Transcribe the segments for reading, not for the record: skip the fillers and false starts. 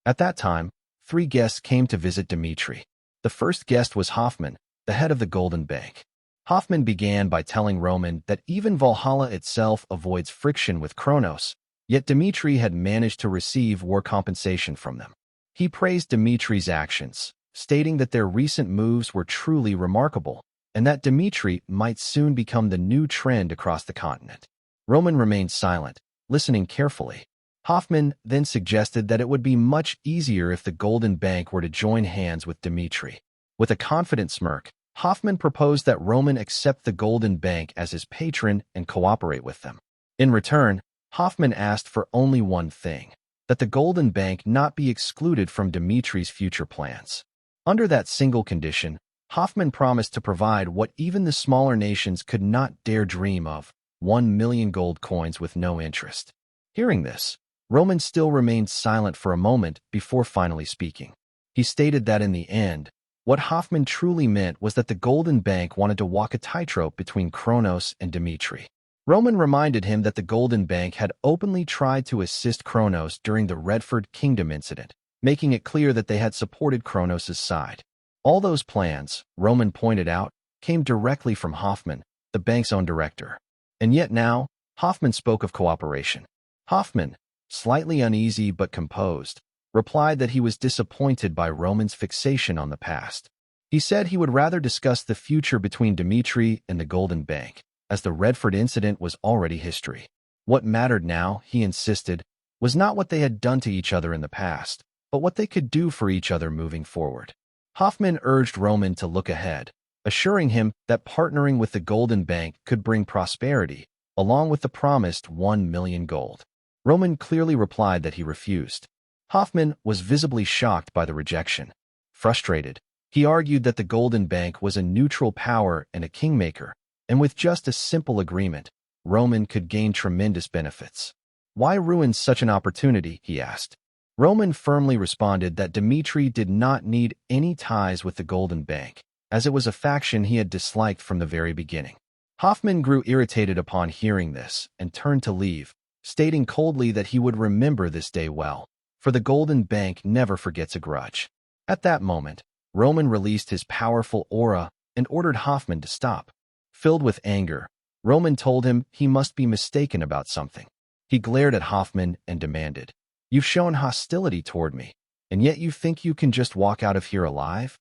At that time, 3 guests came to visit Dimitry. The first guest was Hoffman, the head of the Golden Bank. Hoffman began by telling Roman that even Valhalla itself avoids friction with Kronos, yet Dimitry had managed to receive war compensation from them. He praised Dimitri's actions, stating that their recent moves were truly remarkable, and that Dimitry might soon become the new trend across the continent. Roman remained silent, listening carefully. Hoffman then suggested that it would be much easier if the Golden Bank were to join hands with Dimitry. With a confident smirk, Hoffman proposed that Roman accept the Golden Bank as his patron and cooperate with them. In return, Hoffman asked for only one thing: that the Golden Bank not be excluded from Dimitri's future plans. Under that single condition, Hoffman promised to provide what even the smaller nations could not dare dream of: 1 million gold coins with no interest. Hearing this, Roman still remained silent for a moment before finally speaking. He stated that in the end, what Hoffman truly meant was that the Golden Bank wanted to walk a tightrope between Kronos and Dimitry. Roman reminded him that the Golden Bank had openly tried to assist Kronos during the Redford Kingdom incident, making it clear that they had supported Kronos' side. All those plans, Roman pointed out, came directly from Hoffman, the bank's own director. And yet now, Hoffman spoke of cooperation. Hoffman, slightly uneasy but composed, replied that he was disappointed by Roman's fixation on the past. He said he would rather discuss the future between Dimitry and the Golden Bank, as the Redford incident was already history. What mattered now, he insisted, was not what they had done to each other in the past, but what they could do for each other moving forward. Hoffman urged Roman to look ahead, assuring him that partnering with the Golden Bank could bring prosperity, along with the promised 1 million gold. Roman clearly replied that he refused. Hoffman was visibly shocked by the rejection. Frustrated, he argued that the Golden Bank was a neutral power and a kingmaker, and with just a simple agreement, Roman could gain tremendous benefits. Why ruin such an opportunity, he asked. Roman firmly responded that Dimitry did not need any ties with the Golden Bank, as it was a faction he had disliked from the very beginning. Hoffman grew irritated upon hearing this and turned to leave, stating coldly that he would remember this day well, for the Golden Bank never forgets a grudge. At that moment, Roman released his powerful aura and ordered Hoffman to stop. Filled with anger, Roman told him he must be mistaken about something. He glared at Hoffman and demanded, "You've shown hostility toward me, and yet you think you can just walk out of here alive?"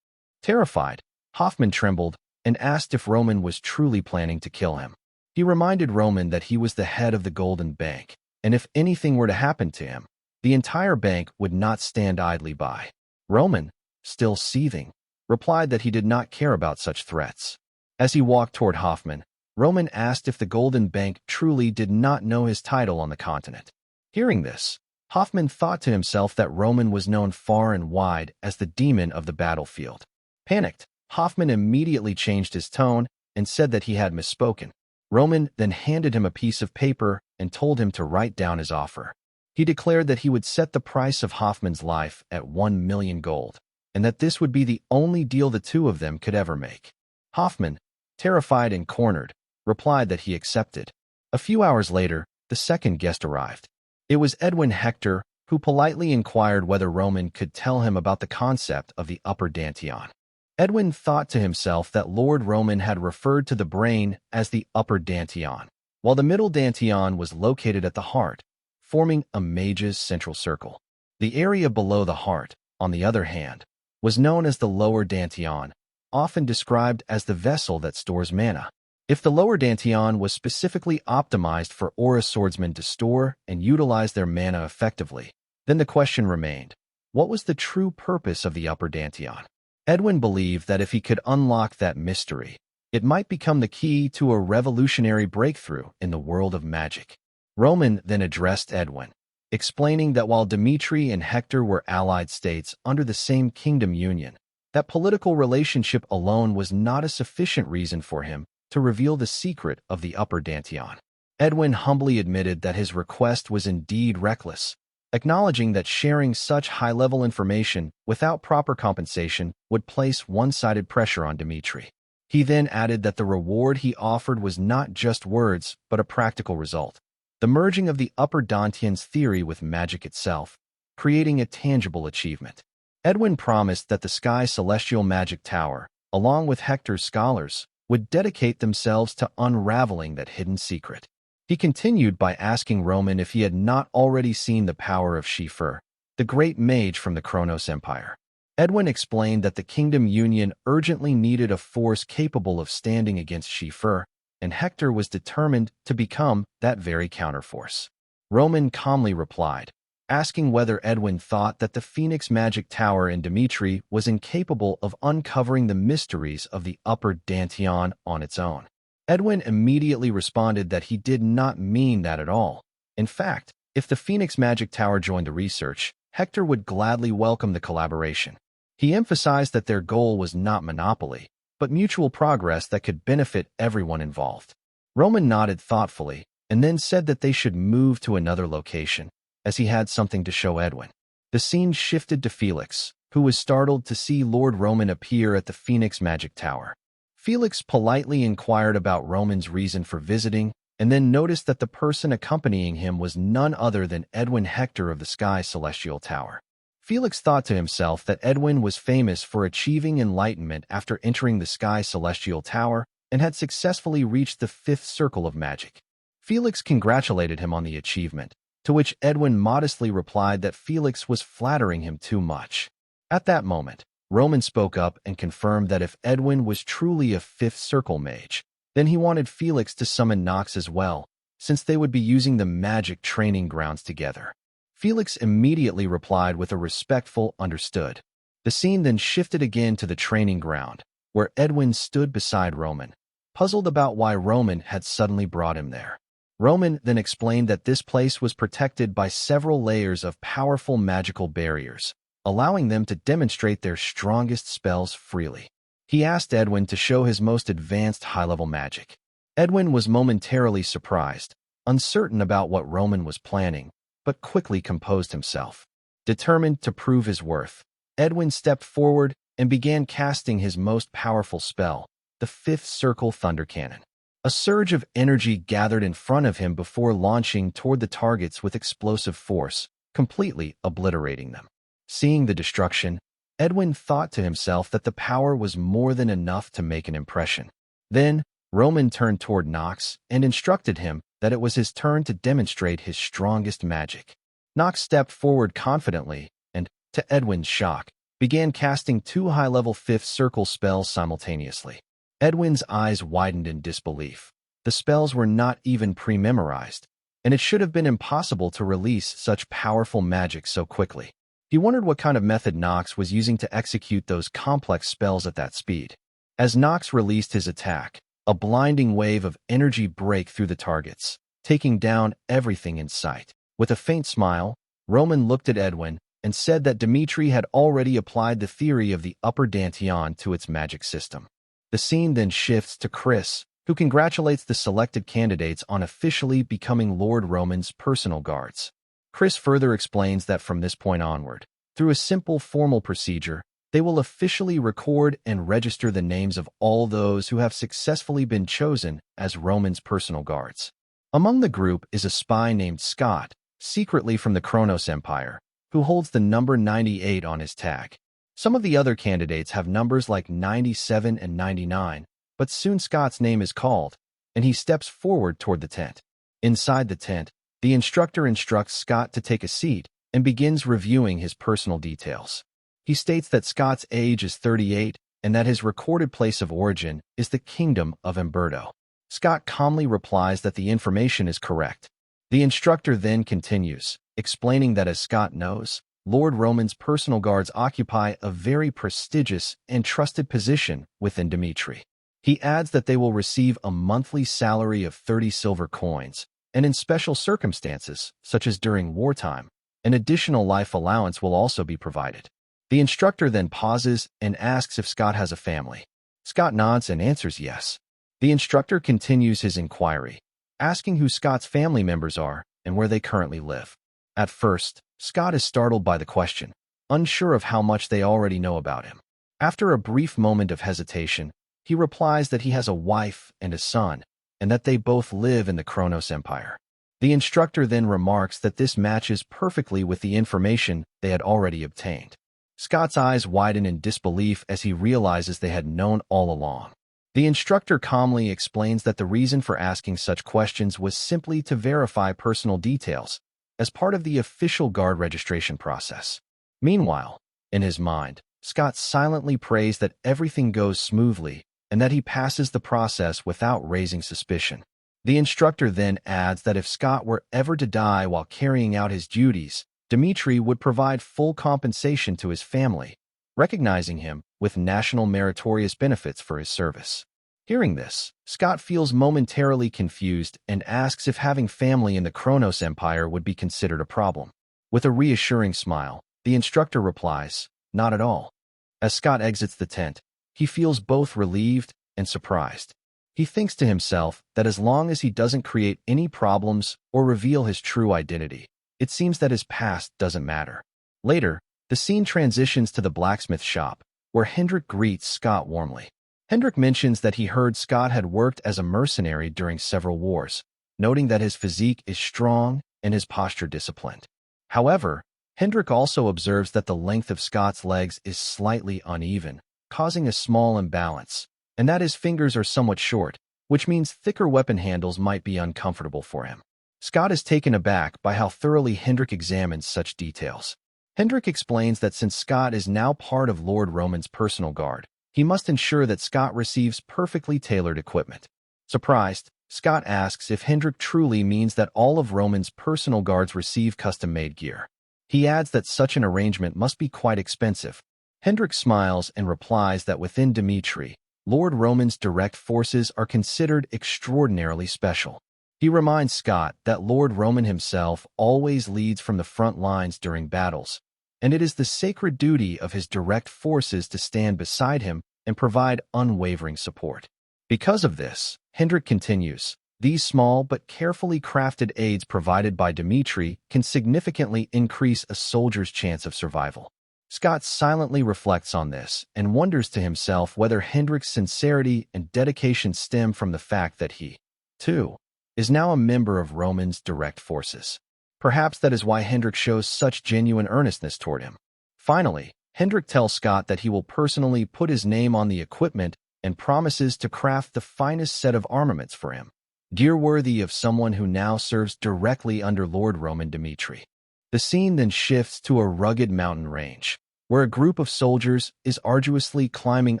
Terrified, Hoffman trembled and asked if Roman was truly planning to kill him. He reminded Roman that he was the head of the Golden Bank, and if anything were to happen to him, the entire bank would not stand idly by. Roman, still seething, replied that he did not care about such threats. As he walked toward Hoffman, Roman asked if the Golden Bank truly did not know his title on the continent. Hearing this, Hoffman thought to himself that Roman was known far and wide as the demon of the battlefield. Panicked, Hoffman immediately changed his tone and said that he had misspoken. Roman then handed him a piece of paper and told him to write down his offer. He declared that he would set the price of Hoffman's life at 1 million gold, and that this would be the only deal the two of them could ever make. Hoffman, terrified and cornered, replied that he accepted. A few hours later, the second guest arrived. It was Edwin Hector, who politely inquired whether Roman could tell him about the concept of the upper dantian. Edwin thought to himself that Lord Roman had referred to the brain as the upper dantian, while the middle dantian was located at the heart, forming a mage's central circle. The area below the heart, on the other hand, was known as the lower dantian, often described as the vessel that stores mana. If the lower dantian was specifically optimized for aura swordsmen to store and utilize their mana effectively, then the question remained, what was the true purpose of the upper dantian? Edwin believed that if he could unlock that mystery, it might become the key to a revolutionary breakthrough in the world of magic. Roman then addressed Edwin, explaining that while Dimitry and Hector were allied states under the same kingdom union, that political relationship alone was not a sufficient reason for him to reveal the secret of the upper dantian. Edwin humbly admitted that his request was indeed reckless, acknowledging that sharing such high-level information without proper compensation would place one-sided pressure on Dimitry. He then added that the reward he offered was not just words, but a practical result: the merging of the upper dantian's theory with magic itself, creating a tangible achievement. Edwin promised that the Sky Celestial Magic Tower, along with Hector's scholars, would dedicate themselves to unraveling that hidden secret. He continued by asking Roman if he had not already seen the power of Shifer, the great mage from the Kronos Empire. Edwin explained that the Kingdom Union urgently needed a force capable of standing against Shifer, and Hector was determined to become that very counterforce. Roman calmly replied, asking whether Edwin thought that the Phoenix Magic Tower in Dimitry was incapable of uncovering the mysteries of the upper Dantian on its own. Edwin immediately responded that he did not mean that at all. In fact, if the Phoenix Magic Tower joined the research, Hector would gladly welcome the collaboration. He emphasized that their goal was not monopoly, but mutual progress that could benefit everyone involved. Roman nodded thoughtfully and then said that they should move to another location, as he had something to show Edwin. The scene shifted to Felix, who was startled to see Lord Roman appear at the Phoenix Magic Tower. Felix politely inquired about Roman's reason for visiting, and then noticed that the person accompanying him was none other than Edwin Hector of the Sky Celestial Tower. Felix thought to himself that Edwin was famous for achieving enlightenment after entering the Sky Celestial Tower and had successfully reached the fifth circle of magic. Felix congratulated him on the achievement, to which Edwin modestly replied that Felix was flattering him too much. At that moment, Roman spoke up and confirmed that if Edwin was truly a fifth circle mage, then he wanted Felix to summon Nox as well, since they would be using the magic training grounds together. Felix immediately replied with a respectful understood. The scene then shifted again to the training ground, where Edwin stood beside Roman, puzzled about why Roman had suddenly brought him there. Roman then explained that this place was protected by several layers of powerful magical barriers, allowing them to demonstrate their strongest spells freely. He asked Edwin to show his most advanced high-level magic. Edwin was momentarily surprised, uncertain about what Roman was planning, but quickly composed himself. Determined to prove his worth, Edwin stepped forward and began casting his most powerful spell, the Fifth Circle Thunder Cannon. A surge of energy gathered in front of him before launching toward the targets with explosive force, completely obliterating them. Seeing the destruction, Edwin thought to himself that the power was more than enough to make an impression. Then, Roman turned toward Nox and instructed him that it was his turn to demonstrate his strongest magic. Nox stepped forward confidently and, to Edwin's shock, began casting two high-level fifth circle spells simultaneously. Edwin's eyes widened in disbelief. The spells were not even pre-memorized, and it should have been impossible to release such powerful magic so quickly. He wondered what kind of method Nox was using to execute those complex spells at that speed. As Nox released his attack, a blinding wave of energy broke through the targets, taking down everything in sight. With a faint smile, Roman looked at Edwin and said that Dimitry had already applied the theory of the upper Dantian to its magic system. The scene then shifts to Chris, who congratulates the selected candidates on officially becoming Lord Roman's personal guards. Chris further explains that from this point onward, through a simple formal procedure, they will officially record and register the names of all those who have successfully been chosen as Roman's personal guards. Among the group is a spy named Scott, secretly from the Kronos Empire, who holds the number 98 on his tag. Some of the other candidates have numbers like 97 and 99, but soon Scott's name is called, and he steps forward toward the tent. Inside the tent, the instructor instructs Scott to take a seat and begins reviewing his personal details. He states that Scott's age is 38 and that his recorded place of origin is the kingdom of Umberto. Scott calmly replies that the information is correct. The instructor then continues, explaining that as Scott knows, Lord Roman's personal guards occupy a very prestigious and trusted position within Dimitry. He adds that they will receive a monthly salary of 30 silver coins, and in special circumstances, such as during wartime, an additional life allowance will also be provided. The instructor then pauses and asks if Scott has a family. Scott nods and answers yes. The instructor continues his inquiry, asking who Scott's family members are and where they currently live. At first, Scott is startled by the question, unsure of how much they already know about him. After a brief moment of hesitation, he replies that he has a wife and a son, and that they both live in the Kronos Empire. The instructor then remarks that this matches perfectly with the information they had already obtained. Scott's eyes widen in disbelief as he realizes they had known all along. The instructor calmly explains that the reason for asking such questions was simply to verify personal details as part of the official guard registration process. Meanwhile, in his mind, Scott silently prays that everything goes smoothly and that he passes the process without raising suspicion. The instructor then adds that if Scott were ever to die while carrying out his duties, Dimitry would provide full compensation to his family, recognizing him with national meritorious benefits for his service. Hearing this, Scott feels momentarily confused and asks if having family in the Kronos Empire would be considered a problem. With a reassuring smile, the instructor replies, "Not at all." As Scott exits the tent, he feels both relieved and surprised. He thinks to himself that as long as he doesn't create any problems or reveal his true identity, it seems that his past doesn't matter. Later, the scene transitions to the blacksmith shop, where Hendrik greets Scott warmly. Hendrik mentions that he heard Scott had worked as a mercenary during several wars, noting that his physique is strong and his posture disciplined. However, Hendrik also observes that the length of Scott's legs is slightly uneven, causing a small imbalance, and that his fingers are somewhat short, which means thicker weapon handles might be uncomfortable for him. Scott is taken aback by how thoroughly Hendrik examines such details. Hendrik explains that since Scott is now part of Lord Roman's personal guard, he must ensure that Scott receives perfectly tailored equipment. Surprised, Scott asks if Hendrik truly means that all of Roman's personal guards receive custom-made gear. He adds that such an arrangement must be quite expensive. Hendrik smiles and replies that within Dimitry, Lord Roman's direct forces are considered extraordinarily special. He reminds Scott that Lord Roman himself always leads from the front lines during battles, and it is the sacred duty of his direct forces to stand beside him and provide unwavering support. Because of this, Hendrik continues, these small but carefully crafted aids provided by Dimitry can significantly increase a soldier's chance of survival. Scott silently reflects on this and wonders to himself whether Hendrik's sincerity and dedication stem from the fact that he, too, is now a member of Roman's direct forces. Perhaps that is why Hendrik shows such genuine earnestness toward him. Finally, Hendrik tells Scott that he will personally put his name on the equipment and promises to craft the finest set of armaments for him, gear worthy of someone who now serves directly under Lord Roman Dimitry. The scene then shifts to a rugged mountain range, where a group of soldiers is arduously climbing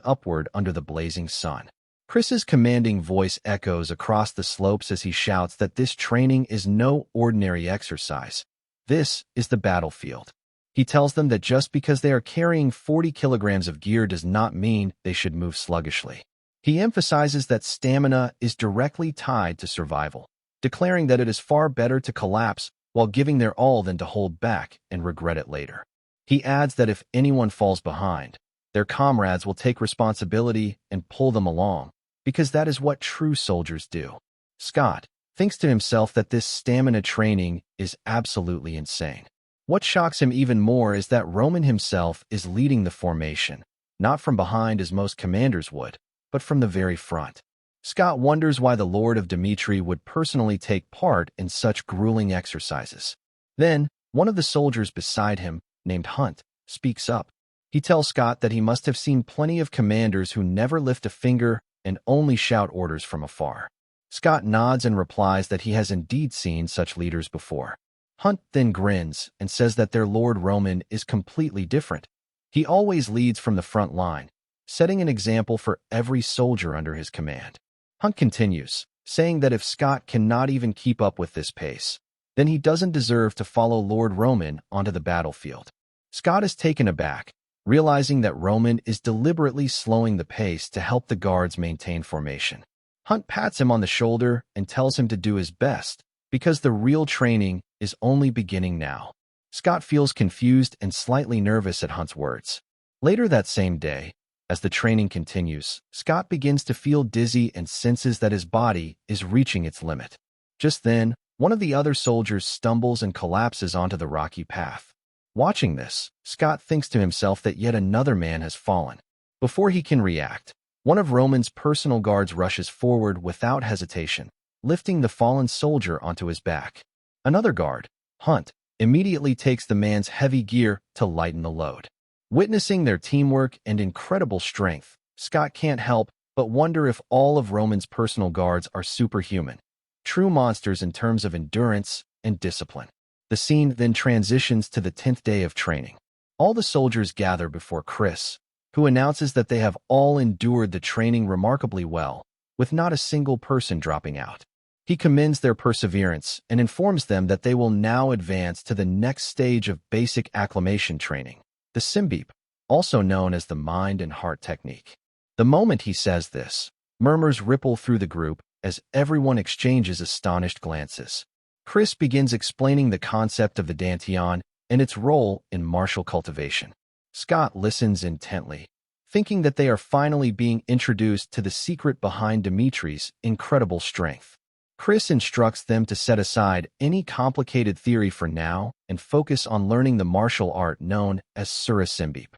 upward under the blazing sun. Chris's commanding voice echoes across the slopes as he shouts that this training is no ordinary exercise. This is the battlefield. He tells them that just because they are carrying 40 kilograms of gear does not mean they should move sluggishly. He emphasizes that stamina is directly tied to survival, declaring that it is far better to collapse while giving their all than to hold back and regret it later. He adds that if anyone falls behind, their comrades will take responsibility and pull them along, because that is what true soldiers do. Scott thinks to himself that this stamina training is absolutely insane. What shocks him even more is that Roman himself is leading the formation, not from behind as most commanders would, but from the very front. Scott wonders why the Lord of Dimitry would personally take part in such grueling exercises. Then, one of the soldiers beside him, named Hunt, speaks up. He tells Scott that he must have seen plenty of commanders who never lift a finger and only shout orders from afar. Scott nods and replies that he has indeed seen such leaders before. Hunt then grins and says that their Lord Roman is completely different. He always leads from the front line, setting an example for every soldier under his command. Hunt continues, saying that if Scott cannot even keep up with this pace, then he doesn't deserve to follow Lord Roman onto the battlefield. Scott is taken aback, realizing that Roman is deliberately slowing the pace to help the guards maintain formation. Hunt pats him on the shoulder and tells him to do his best, because the real training is only beginning now. Scott feels confused and slightly nervous at Hunt's words. Later that same day, as the training continues, Scott begins to feel dizzy and senses that his body is reaching its limit. Just then, one of the other soldiers stumbles and collapses onto the rocky path. Watching this, Scott thinks to himself that yet another man has fallen. Before he can react, one of Roman's personal guards rushes forward without hesitation, lifting the fallen soldier onto his back. Another guard, Hunt, immediately takes the man's heavy gear to lighten the load. Witnessing their teamwork and incredible strength, Scott can't help but wonder if all of Roman's personal guards are superhuman, true monsters in terms of endurance and discipline. The scene then transitions to the 10th day of training. All the soldiers gather before Chris, who announces that they have all endured the training remarkably well, with not a single person dropping out. He commends their perseverance and informs them that they will now advance to the next stage of basic acclimation training, the Simbeep, also known as the mind and heart technique. The moment he says this, murmurs ripple through the group as everyone exchanges astonished glances. Chris begins explaining the concept of the dantian and its role in martial cultivation. Scott listens intently, thinking that they are finally being introduced to the secret behind Dimitri's incredible strength. Chris instructs them to set aside any complicated theory for now and focus on learning the martial art known as Surah Simbeep.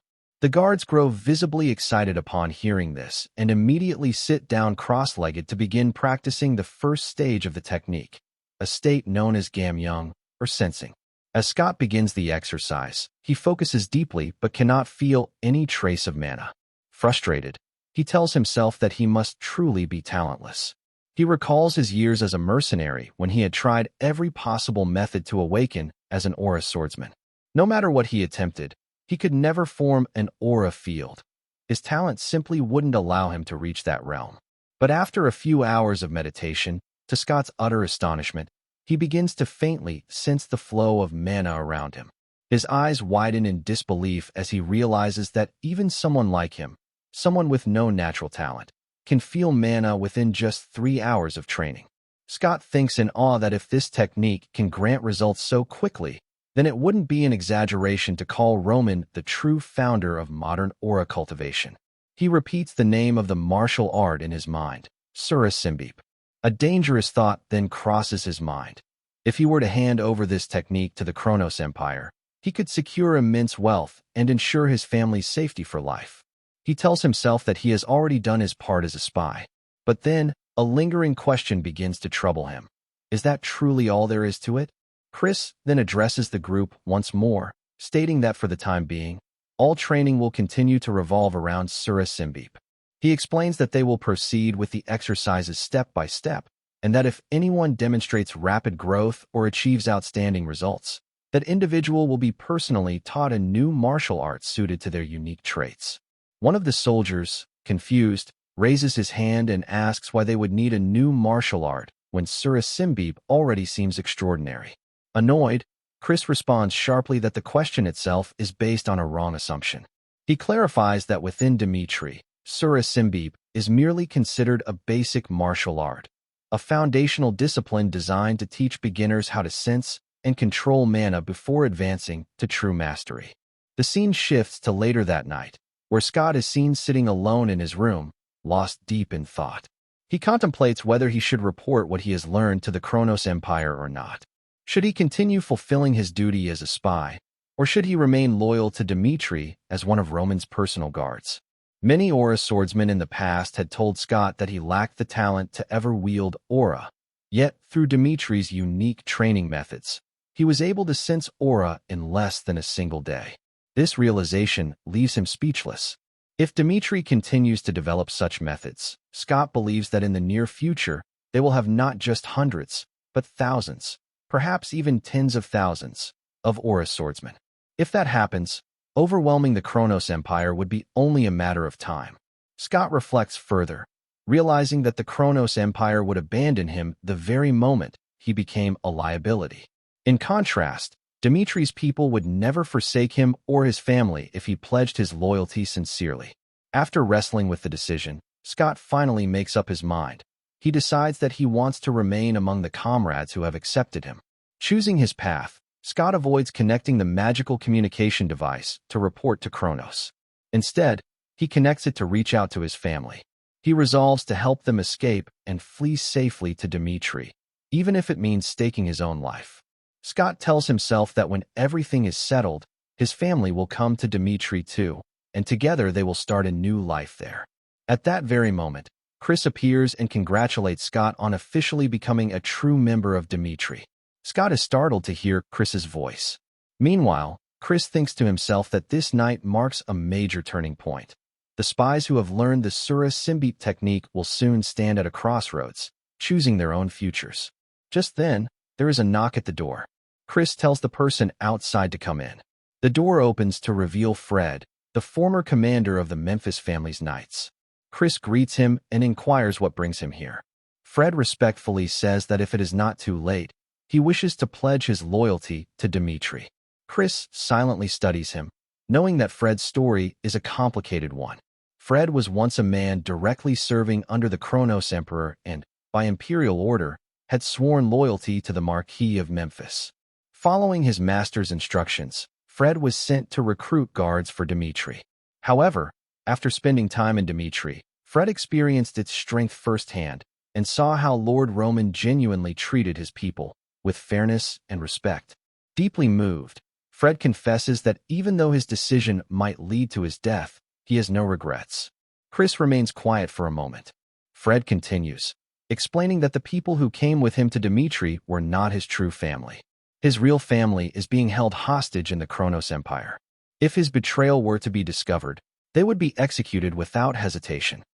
The guards grow visibly excited upon hearing this and immediately sit down cross-legged to begin practicing the first stage of the technique, a state known as gamyung, or sensing. As Scott begins the exercise, he focuses deeply but cannot feel any trace of mana. Frustrated, he tells himself that he must truly be talentless. He recalls his years as a mercenary when he had tried every possible method to awaken as an aura swordsman. No matter what he attempted, he could never form an aura field. His talent simply wouldn't allow him to reach that realm. But after a few hours of meditation, to Scott's utter astonishment, he begins to faintly sense the flow of mana around him. His eyes widen in disbelief as he realizes that even someone like him, someone with no natural talent, can feel mana within just 3 hours of training. Scott thinks in awe that if this technique can grant results so quickly, then it wouldn't be an exaggeration to call Roman the true founder of modern aura cultivation. He repeats the name of the martial art in his mind, Surah Simbeep. A dangerous thought then crosses his mind. If he were to hand over this technique to the Kronos Empire, he could secure immense wealth and ensure his family's safety for life. He tells himself that he has already done his part as a spy. But then, a lingering question begins to trouble him. Is that truly all there is to it? Chris then addresses the group once more, stating that for the time being, all training will continue to revolve around Surah Simbeep. He explains that they will proceed with the exercises step by step, and that if anyone demonstrates rapid growth or achieves outstanding results, that individual will be personally taught a new martial art suited to their unique traits. One of the soldiers, confused, raises his hand and asks why they would need a new martial art when Surah Simbeep already seems extraordinary. Annoyed, Chris responds sharply that the question itself is based on a wrong assumption. He clarifies that within Dimitry, Surah Simbeep is merely considered a basic martial art, a foundational discipline designed to teach beginners how to sense and control mana before advancing to true mastery. The scene shifts to later that night, where Scott is seen sitting alone in his room, lost deep in thought. He contemplates whether he should report what he has learned to the Kronos Empire or not. Should he continue fulfilling his duty as a spy, or should he remain loyal to Dimitry as one of Roman's personal guards? Many aura swordsmen in the past had told Scott that he lacked the talent to ever wield aura. Yet, through Dimitri's unique training methods, he was able to sense aura in less than a single day. This realization leaves him speechless. If Dimitry continues to develop such methods, Scott believes that in the near future, they will have not just hundreds, but thousands, perhaps even tens of thousands, of aura swordsmen. If that happens, overwhelming the Kronos Empire would be only a matter of time. Scott reflects further, realizing that the Kronos Empire would abandon him the very moment he became a liability. In contrast, Dimitri's people would never forsake him or his family if he pledged his loyalty sincerely. After wrestling with the decision, Scott finally makes up his mind. He decides that he wants to remain among the comrades who have accepted him. Choosing his path, Scott avoids connecting the magical communication device to report to Kronos. Instead, he connects it to reach out to his family. He resolves to help them escape and flee safely to Dimitry, even if it means staking his own life. Scott tells himself that when everything is settled, his family will come to Dimitry too, and together they will start a new life there. At that very moment, Chris appears and congratulates Scott on officially becoming a true member of Dimitry. Scott is startled to hear Chris's voice. Meanwhile, Chris thinks to himself that this night marks a major turning point. The spies who have learned the Sura Symbiote technique will soon stand at a crossroads, choosing their own futures. Just then, there is a knock at the door. Chris tells the person outside to come in. The door opens to reveal Fred, the former commander of the Memphis family's knights. Chris greets him and inquires what brings him here. Fred respectfully says that if it is not too late, he wishes to pledge his loyalty to Dimitri. Chris silently studies him, knowing that Fred's story is a complicated one. Fred was once a man directly serving under the Kronos Emperor and, by imperial order, had sworn loyalty to the Marquis of Memphis. Following his master's instructions, Fred was sent to recruit guards for Dimitri. However, after spending time in Dimitri, Fred experienced its strength firsthand and saw how Lord Roman genuinely treated his people, with fairness and respect. Deeply moved, Fred confesses that even though his decision might lead to his death, he has no regrets. Chris remains quiet for a moment. Fred continues, explaining that the people who came with him to Dimitri were not his true family. His real family is being held hostage in the Kronos Empire. If his betrayal were to be discovered, they would be executed without hesitation.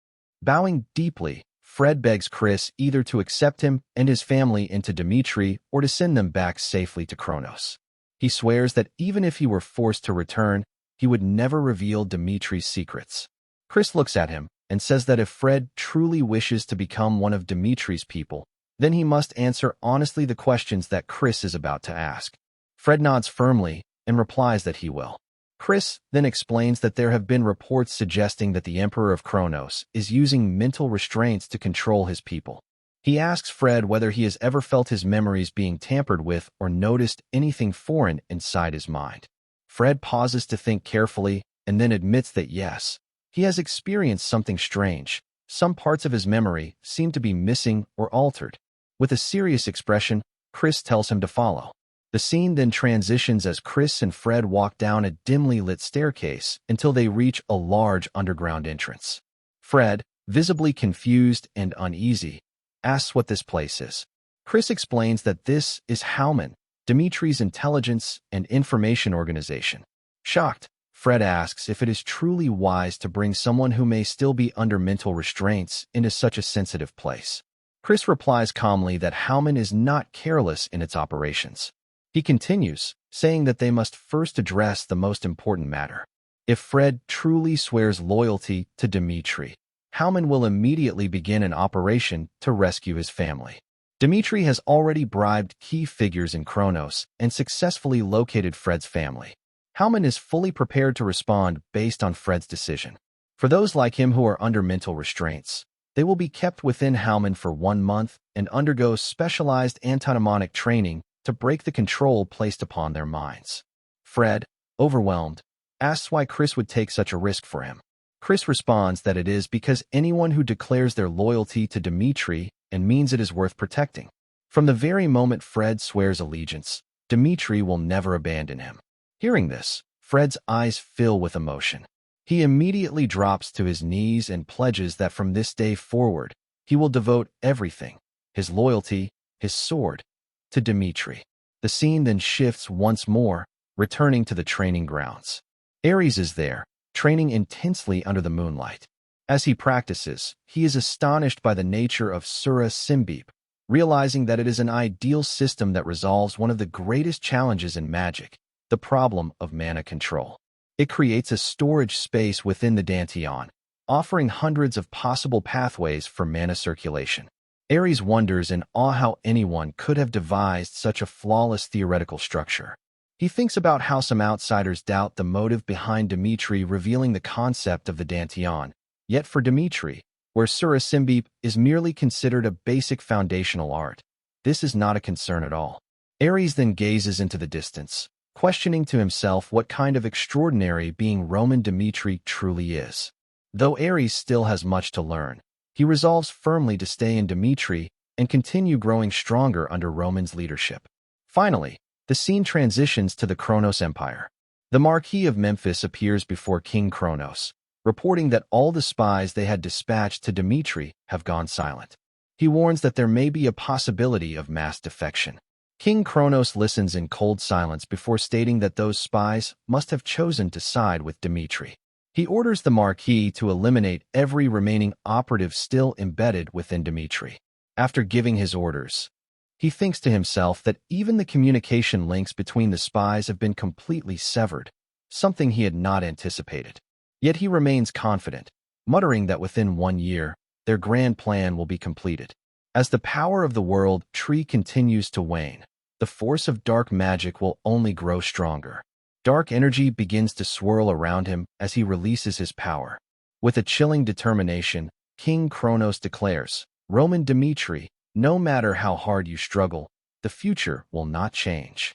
Bowing deeply, Fred begs Chris either to accept him and his family into Dimitri or to send them back safely to Kronos. He swears that even if he were forced to return, he would never reveal Dimitri's secrets. Chris looks at him and says that if Fred truly wishes to become one of Dimitri's people, then he must answer honestly the questions that Chris is about to ask. Fred nods firmly and replies that he will. Chris then explains that there have been reports suggesting that the Emperor of Kronos is using mental restraints to control his people. He asks Fred whether he has ever felt his memories being tampered with or noticed anything foreign inside his mind. Fred pauses to think carefully and then admits that yes, he has experienced something strange. Some parts of his memory seem to be missing or altered. With a serious expression, Chris tells him to follow. The scene then transitions as Chris and Fred walk down a dimly lit staircase until they reach a large underground entrance. Fred, visibly confused and uneasy, asks what this place is. Chris explains that this is Howman, Dimitri's intelligence and information organization. Shocked, Fred asks if it is truly wise to bring someone who may still be under mental restraints into such a sensitive place. Chris replies calmly that Howman is not careless in its operations. He continues, saying that they must first address the most important matter. If Fred truly swears loyalty to Dimitri, Howman will immediately begin an operation to rescue his family. Dimitri has already bribed key figures in Kronos and successfully located Fred's family. Howman is fully prepared to respond based on Fred's decision. For those like him who are under mental restraints, they will be kept within Howman for 1 month and undergo specialized anti-demonic training to break the control placed upon their minds. Fred, overwhelmed, asks why Chris would take such a risk for him. Chris responds that it is because anyone who declares their loyalty to Dimitri and means it is worth protecting. From the very moment Fred swears allegiance, Dimitri will never abandon him. Hearing this, Fred's eyes fill with emotion. He immediately drops to his knees and pledges that from this day forward, he will devote everything, his loyalty, his sword, to Dimitri. The scene then shifts once more, returning to the training grounds. Ares is there, training intensely under the moonlight. As he practices, he is astonished by the nature of Sura Symbiote, realizing that it is an ideal system that resolves one of the greatest challenges in magic, the problem of mana control. It creates a storage space within the Danteon, offering hundreds of possible pathways for mana circulation. Ares wonders in awe how anyone could have devised such a flawless theoretical structure. He thinks about how some outsiders doubt the motive behind Dimitri revealing the concept of the Danteon. Yet for Dimitri, where Sura Symbiote is merely considered a basic foundational art, this is not a concern at all. Ares then gazes into the distance, questioning to himself what kind of extraordinary being Roman Dimitry truly is. Though Ares still has much to learn, he resolves firmly to stay in Dimitri and continue growing stronger under Roman's leadership. Finally, the scene transitions to the Kronos Empire. The Marquis of Memphis appears before King Kronos, reporting that all the spies they had dispatched to Dimitri have gone silent. He warns that there may be a possibility of mass defection. King Kronos listens in cold silence before stating that those spies must have chosen to side with Dimitry. He orders the Marquis to eliminate every remaining operative still embedded within Dimitry. After giving his orders, he thinks to himself that even the communication links between the spies have been completely severed, something he had not anticipated. Yet he remains confident, muttering that within 1 year, their grand plan will be completed. As the power of the world tree continues to wane, the force of dark magic will only grow stronger. Dark energy begins to swirl around him as he releases his power. With a chilling determination, King Kronos declares, "Roman Dimitry, no matter how hard you struggle, the future will not change."